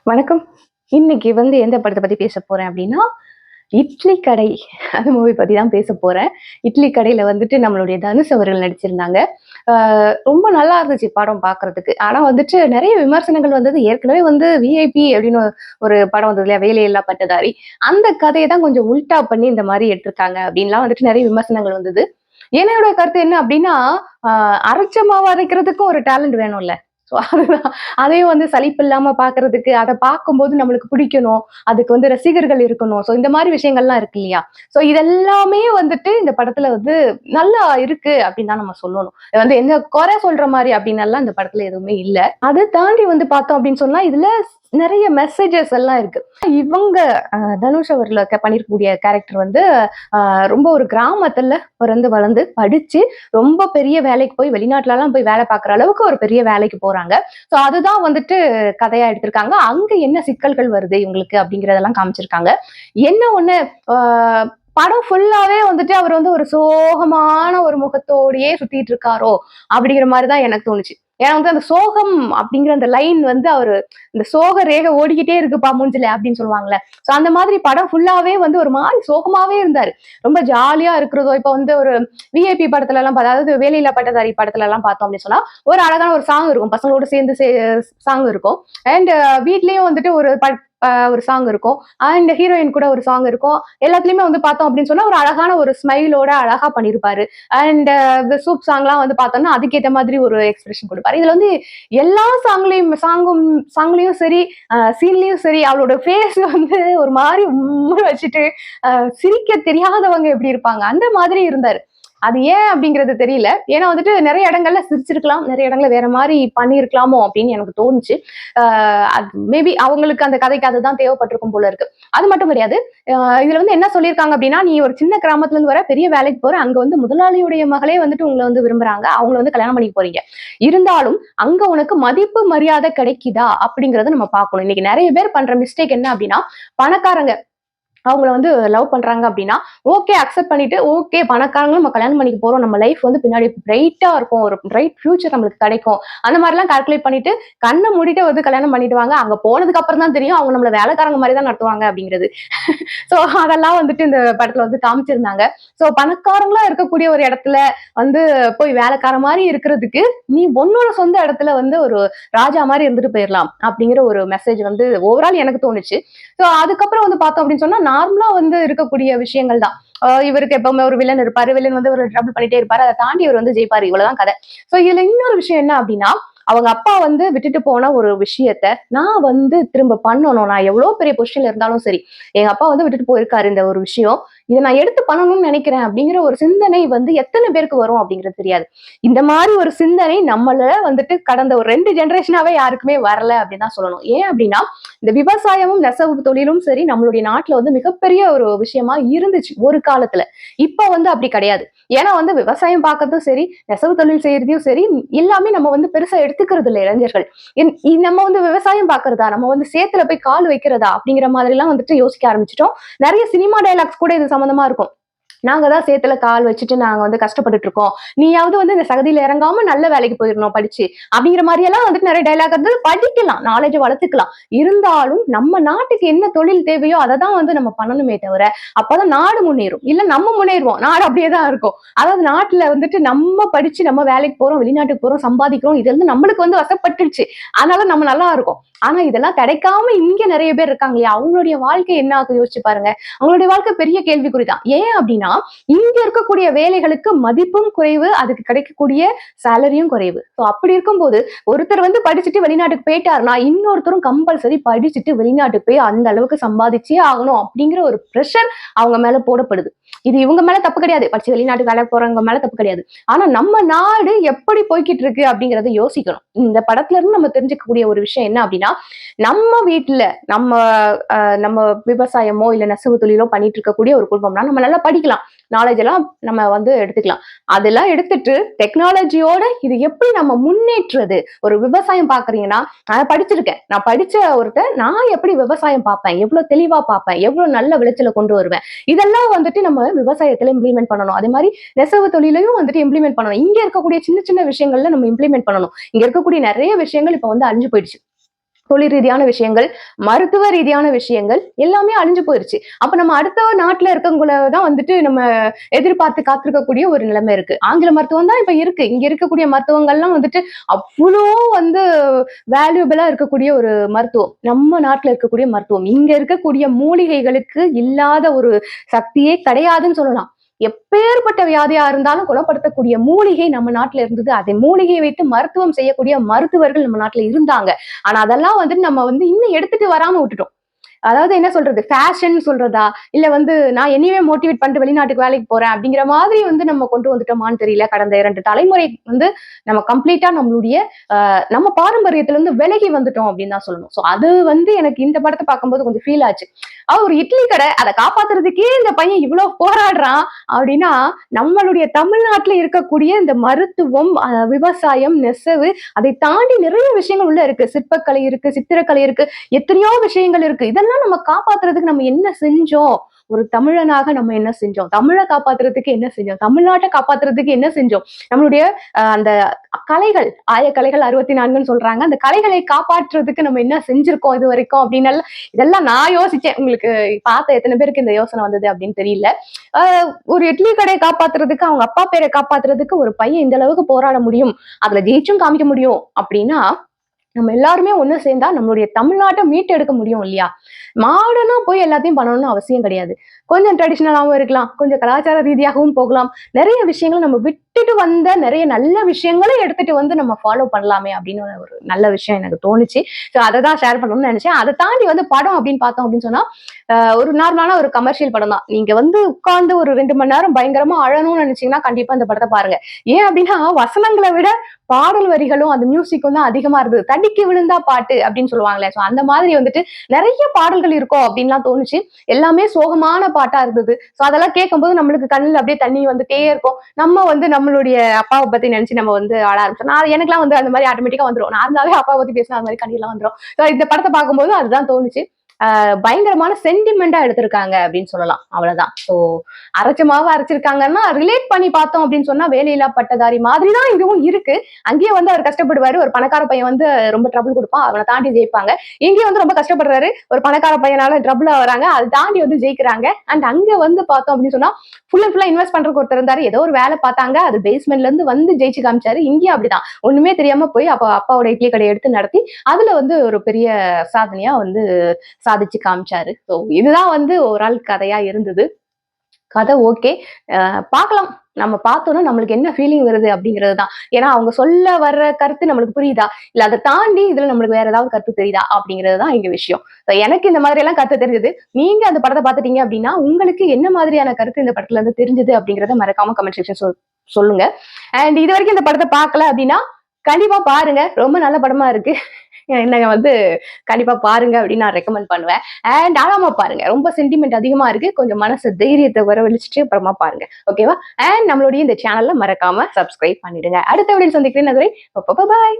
வணக்கம். இன்னைக்கு எந்த படத்த பத்தி பேச போறேன் அப்டின்னா, இட்லி கடை அந்த மூவி பத்தி தான் பேச போறேன். இட்லி கடையில நம்மளுடைய தனுஷ் அவர்கள் நடிச்சிருந்தாங்க. ஆ ரொம்ப நல்லா இருந்துச்சு படம் பார்க்கறதுக்கு. ஆனா நெறைய விமர்சனங்கள் வந்தது. ஏற்கனவே விஐபி அப்டின்னு ஒரு படம் வந்தது இல்லையா? வேலையில்லா பட்டதாரி. அந்த கதைய தான் கொஞ்சம் உல்டா பண்ணி இந்த மாரி எடுத்திருக்காங்க அப்டின்லாம் நெறைய விமர்சனங்கள் வந்தது. என்னோட கருத்து என்ன அப்டின்னா, ஆ அரைச்ச மாவு அரைக்கிறதுக்கும் ஒரு டேலண்ட் வேணும்ல. ஸோ அதுதான். அதையும் சலிப்பு இல்லாம பார்க்கறதுக்கு, அத பார்க்கும்போது நம்மளுக்கு பிடிக்கணும். அதுக்கு ரசிகர்கள் இருக்கணும். ஸோ இந்த மாரி விஷயங்கள்லாம் இருக்கு இல்லையா? ஸோ இதெல்லாமே இந்த படத்துல நல்லா இருக்கு அப்படின்னு தான் நம்ம சொல்லணும். எந்த குறை சொல்ற மாரி அப்படின்னெல்லாம் இந்த படத்துல எதுவுமே இல்ல. அத தாண்டி பார்த்தோம் அப்படின்னு சொன்னா, இதுல நெறைய மெசேஜஸ் எல்லாம் இருக்கு. இவங்க தனுஷ் அவர்கள் பண்ணியிருக்கக்கூடிய கேரக்டர் அ ரொம்ப ஒரு கிராமத்துல பிறந்து வளர்ந்து படிச்சு ரொம்ப பெரிய வேலைக்கு போய் வெளிநாட்டுலலாம் போய் வேலை பார்க்குற அளவுக்கு ஒரு பெரிய வேலைக்கு போறாங்க. ஸோ அதுதான் கதையா எடுத்திருக்காங்க. அங்க என்ன சிக்கல்கள் வருது இவங்களுக்கு அப்படிங்கிறதெல்லாம் காமிச்சிருக்காங்க. என்ன ஒண்ணு ஆ படம் ஃபுல்லாவே அவர் ஒரு சோகமான ஒரு முகத்தோடயே சுத்திட்டு இருக்காரோ! அப்படிங்கிற மாரி தான் எனக்கு தோணுச்சு. ஏன்னா அந்த சோகம் அப்படிங்கிற அந்த லைன் அவரு இந்த சோக ரேகை ஓடிக்கிட்டே இருக்குப்பா மூஞ்சில அப்படின்னு சொல்லுவாங்கல்ல. ஸோ அந்த மாதிரி படம் ஃபுல்லாவே ஒரு மாரி சோகமாவே இருந்தாரு. ரொம்ப ஜாலியா இருக்கிறதோ, இப்ப ஒரு விஐபி படத்துலலாம் அதாவது வேலையில்லா பட்டதாரி படத்துலலாம் பார்த்தோம் அப்படின்னு சொன்னா, ஒரு அழகான ஒரு சாங் இருக்கும். பசங்களோட சேர்ந்து சாங் இருக்கும். அண்ட் வீட்லயும் ஒரு சாங் இருக்கும். அண்ட் ஹீரோயின் கூட ஒரு சாங் இருக்கும். எல்லாத்துலயுமே பார்த்தோம் அப்படின்னு சொன்னா, ஒரு அழகான ஒரு ஸ்மைலோட அழகா பண்ணியிருப்பாரு. அண்ட் சூப் சாங்லாம் பார்த்தோம்னா, அதுக்கேத்த மாதிரி ஒரு எக்ஸ்பிரஷன் குடுப்பாரு. இதுல எல்லா சாங்லயும் சரி, சீன்லயும் சரி, அவளோட ஃபேஸ் ஒரு மாரி உம்முன்னு வச்சுட்டு, சிரிக்க தெரியாதவங்க எப்படி இருப்பாங்க? அந்த மாதிரி இருந்தாரு. அது ஏன் அப்படிங்கிறது தெரியல. ஏன்னா நெறைய இடங்கள்ல சிரிச்சிருக்கலாம். நெறைய இடங்கள்ல வேற மாரி பண்ணியிருக்கலாமோ அப்படின்னு எனக்கு தோணுச்சு. அ அது மேபி அவங்களுக்கு அந்த கதைக்கு அதுதான் தேவைப்பட்டிருக்கும் போல இருக்கு. அது மட்டும் கிடையாது. இதுல என்ன சொல்லியிருக்காங்க அப்படின்னா, "நீ ஒரு சின்ன கிராமத்துல இருந்து வர, பெரிய வேலைக்கு போற. அங்க முதலாளியுடைய மகளே உங்கள விரும்புறாங்க. அவங்கள கல்யாணம் பண்ணிக்க போறீங்க. இருந்தாலும் அங்க உனக்கு மதிப்பு, மரியாதை கிடைக்குதா?" அப்படிங்கிறத நம்ம பார்க்கணும். இன்னைக்கு நெறைய பேர் பண்ற மிஸ்டேக் என்ன அப்படின்னா, பணக்காரங்க அவங்கள லவ் பண்றாங்க அப்படின்னா, ஓகே அக்செப்ட் பண்ணிட்டு, ஓகே பணக்காரங்களும் நம்ம கல்யாணம் பண்ணிக்க போறோம். நம்ம லைஃப் பின்னாடி பிரைட்டா இருக்கும். ஒரு பிரைட் ஃபியூச்சர் நம்மளுக்கு கிடைக்கும். அந்த மாரிலாம் கால்குலேட் பண்ணிட்டு, கண்ண மூடிட்டு கல்யாணம் பண்ணிடுவாங்க. அங்க போனதுக்கு அப்புறம் தான் தெரியும், அவங்க நம்மள வேலைக்காரங்க மாரி தான் நடத்துவாங்க அப்படிங்கிறது. சோ அதெல்லாம் இந்த படத்துல காமிச்சிருந்தாங்க. சோ பணக்காரங்களா இருக்கக்கூடிய ஒரு இடத்துல வந்து போய் வேலைக்கார மாரி இருக்கிறதுக்கு, நீ உன்னோட சொந்த இடத்துல ஒரு ராஜா மாரி இருந்துட்டு போயிரலாம். அப்படிங்கிற ஒரு மெசேஜ் ஓவரால் எனக்கு தோணுச்சு. சோ அதுக்கப்புறம் பார்த்தோம் அப்படின்னு சொன்னா, நார்மலா இருக்கக்கூடிய விஷயங்கள் தான். இவருக்கு எப்பவுமே ஒரு வில்லன் இருப்பாரு. வில்லன் ஒரு ட்ரபிள் பண்ணிட்டே இருப்பாரு. அத தாண்டி இவர் ஜெயிப்பாரு. இவ்வளவுதான் கதை. சோ இதுல இன்னொரு விஷயம் என்ன அப்படின்னா, அவங்க அப்பா விட்டுட்டு போன ஒரு விஷயத்த நான் திரும்ப பண்ணணும். நான் எவ்வளவு பெரிய பொசிஷன்ல இருந்தாலும் சரி. எங்க அப்பா விட்டுட்டு போயிருக்காரு இந்த ஒரு விஷயம். இத நான் எடுத்து பண்ணணும்னு நினைக்கிறேன் அப்படிங்கிற ஒரு சிந்தனை எத்தன பேருக்கு வரும் அப்படிங்கிறது தெரியாது. இந்த மாரி ஒரு சிந்தனை நம்மள கடந்த ஒரு 2 ஜெனரேஷனாவே யாருக்குமே வரல அப்படின்னு தான் சொல்லணும். ஏன் அப்படின்னா, இந்த விவசாயமும் நெசவு தொழிலும் சரி நம்மளுடைய நாட்டுல மிகப்பெரிய ஒரு விஷயமா இருந்துச்சு ஒரு காலத்துல. இப்ப அப்படி கிடையாது. ஏன்னா விவசாயம் பார்க்கறதும் சரி, நெசவு தொழில் செய்யறதையும் சரி, எல்லாமே நம்ம பெருசா எடுத்துக்கிறது இல்ல இளைஞர்கள். நம்ம விவசாயம் பார்க்கறதா, நம்ம சேத்துல போய் கால் வைக்கிறதா அப்படிங்கிற மாதிரிலாம் யோசிக்க ஆரம்பிச்சுட்டோம். நெறைய சினிமா டயலாக்ஸ் கூட இது சம்மந்தமா இருக்கும். நாங்க தான் சேத்துல கால் வச்சுட்டு நாங்க கஷ்டப்பட்டுட்டு இருக்கோம். நீயாவது இந்த சகதியில இறங்காம நல்ல வேலைக்கு போயிரணும் படிச்சு. அப்படிங்கிற மாரி எல்லாம் நெறைய டயலாக் படிக்கலாம். நாலேட்ஜ வளர்த்துக்கலாம். இருந்தாலும் நம்ம நாட்டுக்கு என்ன தொழில் தேவையோ அத தான் நம்ம பண்ணணுமே தவிர, அப்பதான் நாடு முன்னேறும். இல்ல நம்ம முன்னேறுவோம். நாடு அப்படியே தான் இருக்கும். அதாவது நாட்டுல நம்ம படிச்சு நம்ம வேலைக்கு போறோம், வெளிநாட்டுக்கு போறோம், சம்பாதிக்கிறோம். இது நம்மளுக்கு வசப்பட்டுருச்சு. அதனால நம்ம நல்லா இருக்கோம். ஆனா இதெல்லாம் கிடைக்காம இங்க நெறைய பேர் இருக்காங்க இல்லையா? அவங்களுடைய வாழ்க்கை என்ன ஆகும் யோசிச்சு பாருங்க. அவங்களுடைய வாழ்க்கை பெரிய கேள்விக்குறி தான். ஏன் அப்படின்னா, இங்க இருக்கக்கூடிய வேலைகளுக்கு மதிப்பும் குறைவு, அதுக்கு கிடைக்கக்கூடிய சேலரியும் குறைவு. சோ அப்படி இருக்கும்போது, ஒருத்தர் படிச்சுட்டு வெளிநாட்டுக்கு போயிட்டாருன்னா, இன்னொருத்தரும் கம்பல்சரி படிச்சுட்டு வெளிநாட்டுக்கு போய் அந்த அளவுக்கு சம்பாதிச்சே ஆகணும் அப்படிங்கிற ஒரு பிரஷர் அவங்க மேல போடப்படுது. இது இவங்க மேல தப்பு கிடையாது. படிச்சு வெளிநாட்டுக்கு வேலைக்கு போறவங்க மேல தப்பு கிடையாது. ஆனா நம்ம நாடு எப்படி போய்க்கிட்டு இருக்கு அப்படிங்கிறத யோசிக்கணும். இந்த படத்துல இருந்து நம்ம தெரிஞ்சுக்கக்கூடிய ஒரு விஷயம் என்ன அப்படின்னா, நம்ம வீட்டுல நம்ம நம்ம விவசாயமோ இல்ல நெசவு தொழிலோ பண்ணிட்டு இருக்கக்கூடிய ஒரு குடும்பம்னா நம்ம நல்லா படிக்கலாம். நாலேஜ் எல்லாம் நம்ம எடுத்துக்கலாம். அதெல்லாம் எடுத்துட்டு டெக்னாலஜியோட இது எப்படி நம்ம முன்னேற்றுறது? ஒரு விவசாயம் பாக்குறீங்கன்னா, நான் படிச்சிருக்கேன். நான் படிச்ச நான் எப்படி விவசாயம் பார்ப்பேன்? எவ்வளவு தெளிவா பார்ப்பேன்? எவ்வளவு நல்ல விளைச்சல கொண்டு வருவேன்? இதெல்லாம் நம்ம விவசாயத்துல இம்ப்ளிமெண்ட் பண்ணணும். அதே மாதிரி நெசவு தொழிலையும் இம்ப்ளிமெண்ட் பண்ணணும். இங்க இருக்கக்கூடிய சின்ன சின்ன விஷயங்கள்ல நம்ம இம்ப்ளிமெண்ட் பண்ணணும். இங்க இருக்கக்கூடிய நிறைய விஷயங்கள் இப்ப அழிஞ்சு போயிடுச்சு. தொழில் ரீதியான விஷயங்கள், மருத்துவ ரீதியான விஷயங்கள் எல்லாமே அழிஞ்சு போயிருச்சு. அப்ப நம்ம அடுத்த நாட்டுல இருக்கவங்கள தான் வந்துட்டு நம்ம எதிர்பார்த்து காத்திருக்கக்கூடிய ஒரு நிலைமை இருக்கு. ஆங்கில மருத்துவம் தான் இப்ப இருக்கு. இங்க இருக்கக்கூடிய மருத்துவங்கள்லாம் வந்துட்டு அவ்ளோ வந்து வேல்யூபிளா இருக்கக்கூடிய ஒரு மருத்துவம். நம்ம நாட்டுல இருக்கக்கூடிய மருத்துவம். இங்க இருக்கக்கூடிய மூலிகைகளுக்கு இல்லாத ஒரு சக்தியே கிடையாதுன்னு சொல்லலாம். எப்பேற்பட்ட வியாதியா இருந்தாலும் குணப்படுத்தக்கூடிய மூலிகை நம்ம நாட்டுல இருந்தது. அதை மூலிகையை வைத்து மருத்துவம் செய்யக்கூடிய மருத்துவர்கள் நம்ம நாட்டுல இருந்தாங்க. ஆனா அதெல்லாம் வந்துட்டு நம்ம வந்து இன்னும் எடுத்துட்டு வராம விட்டுட்டோம். அதாவது என்ன சொல்றது? ஃபேஷன் சொல்றதா? இல்ல வந்து நான் என்னையவே மோட்டிவேட் பண்ணிட்டு வெளிநாட்டுக்கு வேலைக்கு போறேன் அப்படிங்கிற மாதிரி வந்து நம்ம கொண்டு வந்துட்டோமான்னு தெரியல. கடந்த 2 தலைமுறை வந்து நம்ம கம்ப்ளீட்டா நம்மளுடைய நம்ம பாரம்பரியத்துல விலகி வந்துட்டோம் அப்படின்னு தான் சொல்லணும். சோ அது வந்து எனக்கு இந்த படத்த பார்க்கும்போது கொஞ்சம் ஃபீல் ஆச்சு. ஒரு இட்லி கடை அத காப்பாத்துறதுக்கே இந்த பையன் இவ்வளவு போராடுறான் அப்படின்னா, நம்மளுடைய தமிழ்நாட்டுல இருக்கக்கூடிய இந்த மருத்துவம், விவசாயம், நெசவு அதை தாண்டி நிறைய விஷயங்கள் உள்ள இருக்கு. சிற்பக்கலை இருக்கு, சித்திரக்கலை இருக்கு, எத்தனையோ விஷயங்கள் இருக்கு. இதெல்லாம் நம்ம காப்பாத்துறதுக்கு நம்ம என்ன செஞ்சோம்? ஒரு தமிழனாக நம்ம என்ன செஞ்சோம்? தமிழ காப்பாத்துறதுக்கு என்ன செஞ்சோம்? தமிழ்நாட்ட காப்பாத்துறதுக்கு என்ன செஞ்சோம்? நம்மளுடைய அந்த கலைகள், ஆயக்கலைகள் 64ன்னு சொல்றாங்க. அந்த கலைகளை காப்பாற்றுறதுக்கு நம்ம என்ன செஞ்சிருக்கோம் இதுவரைக்கும் அப்படின்னு இதெல்லாம் நான் யோசிச்சேன். உங்களுக்கு பார்த்த எத்தனை பேருக்கு இந்த யோசனை வந்தது அப்படின்னு தெரியல. ஒரு இட்லி கடையை காப்பாத்துறதுக்கு, அவங்க அப்பா பேரை காப்பாத்துறதுக்கு ஒரு பையன் இந்த அளவுக்கு போராட முடியும். அதுல ஜெயிச்சும் காமிக்க முடியும் அப்படின்னா, நம்ம எல்லாருமே ஒண்ணு சேர்ந்தா நம்மளுடைய தமிழ்நாட்டை மீட்டெடுக்க முடியும் இல்லையா? மாடர்னா போய் எல்லாத்தையும் பண்ணணும்னு அவசியம் கிடையாது. கொஞ்சம் ட்ரெடிஷனலாவும் இருக்கலாம். கொஞ்சம் கலாச்சார ரீதியாகவும் போகலாம். நிறைய விஷயங்கள் நம்ம விட்டுட்டு வந்த நிறைய நல்ல விஷயங்கள எடுத்துட்டு வந்து நம்ம ஃபாலோ பண்ணலாமே அப்படின்னு ஒரு நல்ல விஷயம் எனக்கு தோணுச்சு. ஸோ அத தான் ஷேர் பண்ணணும்னு நினைச்சேன். அத தாண்டி வந்து படம் அப்படின்னு பார்த்தோம் அப்படின்னு சொன்னா, ஒரு நார்மலான ஒரு கமர்ஷியல் படம் தான். நீங்க வந்து உட்கார்ந்து ஒரு 2 மணி நேரம் பயங்கரமா அழணும்னு நினைச்சீங்கன்னா, கண்டிப்பா இந்த படத்த பாருங்க. ஏன் அப்படின்னா, வசனங்கள விட பாடல் வரிகளும், அந்த மியூசிக்கும் தான் அதிகமா இருந்தது. தடிக்கி விழுந்தா பாட்டு அப்படின்னு சொல்லுவாங்கல்ல. சோ அந்த மாதிரி வந்துட்டு நெறைய பாடல்கள் இருக்கும் அப்படின்லாம் தோணுச்சு. எல்லாமே சோகமான பாட்டா இருந்தது. சோ அதெல்லாம் கேட்கும்போது நம்மளுக்கு கண்ணுல அப்படியே தண்ணி வந்துட்டே இருக்கும். நம்ம வந்து நம்மளுடைய அப்பாவ பத்தி நினைச்சு நம்ம வந்து அழ ஆரம்பிச்சோம். எனக்கெல்லாம் வந்து அந்த மாதிரி ஆட்டோமேட்டிக்கா வந்துரும். நார்மலாவே அப்பாவ பத்தி பேசினா அது மாதிரி கண்ணீர்லாம் வந்துரும். சோ இந்த படத்த பார்க்கும்போது அதுதான் தோணுச்சு. பயங்கரமான சென்டிமெண்டா எடுத்திருக்காங்க அப்படின்னு சொல்லலாம். அவ்வளவுதான். சோ அரைச்ச மாவு அரைச்சிருக்காங்கன்னா ரிலேட் பண்ணி பார்த்தோம் அப்படின்னு சொன்னா வேலையில்லா பட்டதாரி மாதிரி தான் இதுவும் இருக்கு. அங்கேயே வந்து அவர் கஷ்டப்படுவாரு. ஒரு பணக்கார பையன் வந்து ரொம்ப ட்ரபிள் கொடுப்பான். அவனை தாண்டி ஜெயிப்பாங்க. இங்கேயே வந்து ரொம்ப கஷ்டப்படுறாரு. ஒரு பணக்கார பையனால ட்ரபிள் வராங்க. அதை தாண்டி வந்து ஜெயிக்கிறாங்க. அண்ட் அங்க வந்து பார்த்தோம் அப்படின்னு சொன்னா ஃபுல் அண்ட் ஃபுல்லா இன்வெஸ்ட் பண்றதுக்கு ஒருத்தர் இருந்தாரு. ஏதோ ஒரு வேலை பார்த்தாங்க. அது பேஸ்மெண்ட்ல இருந்து வந்து ஜெயிச்சு காமிச்சாரு. இங்கேயும் அப்படிதான். ஒண்ணுமே தெரியாம போய் அப்பாவோட இட்லி கடையை எடுத்து நடத்தி அதுல வந்து ஒரு பெரிய சாதனையா வந்து சாதிச்சு காமிச்சாரு. ஸோ இதுதான் வந்து ஓவரால் கதையா இருந்தது. கதை ஓகே. பார்க்கலாம். நம்ம பார்த்தோம்னா நம்மளுக்கு என்ன ஃபீலிங் வருது அப்படிங்கிறது தான். ஏன்னா அவங்க சொல்ல வர்ற கருத்து நம்மளுக்கு புரியுதா? இல்ல அத தாண்டி இதுல நம்மளுக்கு வேற ஏதாவது கருத்து தெரியுதா? அப்படிங்கிறது தான் இங்க விஷயம். எனக்கு இந்த மாதிரி எல்லாம் கருத்து தெரிஞ்சது. நீங்க அந்த படத்த பார்த்துட்டீங்க அப்படின்னா, உங்களுக்கு என்ன மாதிரியான கருத்து இந்த படத்துல இருந்து தெரிஞ்சது அப்படிங்கிறத மறக்காம கமெண்ட் செக்ஷன் சொல்லுங்க. அண்ட் இதுவரைக்கும் இந்த படத்த பார்க்கல அப்படின்னா, கண்டிப்பா பாருங்க. ரொம்ப நல்ல படமா இருக்கு. என்னங்க வந்து கண்டிப்பா பாருங்க அப்படின்னு நான் ரெக்கமெண்ட் பண்ணுவேன். அண்ட் ஆழாம பாருங்க. ரொம்ப சென்டிமெண்ட் அதிகமா இருக்கு. கொஞ்சம் மனசு தைரியத்தை வரவழிச்சுட்டு அப்புறமா பாருங்க. ஓகேவா? அண்ட் நம்மளுடைய இந்த சேனல்ல மறக்காம சப்ஸ்கிரைப் பண்ணிடுங்க. அடுத்த வீடியோ சந்திக்கிறேன். அதுவரை பாய்.